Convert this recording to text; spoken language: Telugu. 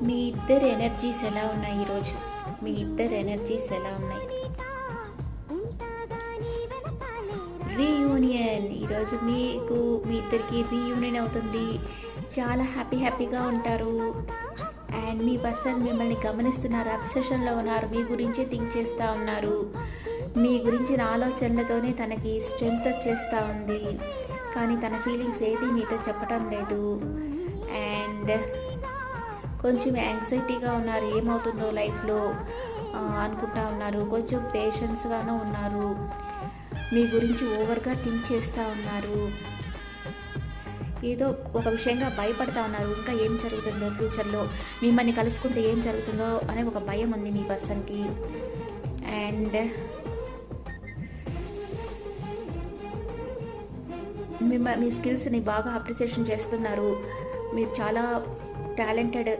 మీ ఇద్దరి ఎనర్జీస్ ఎలా ఉన్నాయి ఈరోజు? మీ ఇద్దరి ఎనర్జీస్ ఎలా ఉన్నాయి? రీయూనియన్ ఈరోజు మీకు మీ ఇద్దరికి రీయూనియన్ అవుతుంది. చాలా హ్యాపీగా ఉంటారు. అండ్ మీ పర్సన్ మిమ్మల్ని గమనిస్తున్నారు, అబ్సెషన్లో ఉన్నారు, మీ గురించే థింక్ చేస్తూ ఉన్నారు. మీ గురించిన ఆలోచనలతోనే తనకి స్ట్రెంగ్త్ వచ్చేస్తూ ఉంది, కానీ తన ఫీలింగ్స్ ఏది మీతో చెప్పడం లేదు. అండ్ కొంచెం యాంగ్జైటీగా ఉన్నారు, ఏమవుతుందో లైఫ్లో అనుకుంటా ఉన్నారు. కొంచెం పేషెన్స్గానూ ఉన్నారు, మీ గురించి ఓవర్గా థింక్ చేస్తూ ఉన్నారు. ఏదో ఒక విషయంగా భయపడతా ఉన్నారు, ఇంకా ఏం జరుగుతుందో ఫ్యూచర్లో, మిమ్మల్ని కలుసుకుంటే ఏం జరుగుతుందో అనే ఒక భయం ఉంది మీ పర్సన్కి. అండ్ మీ స్కిల్స్ని బాగా అప్రిసియేషన్ చేస్తున్నారు. మీరు చాలా టాలెంటెడ్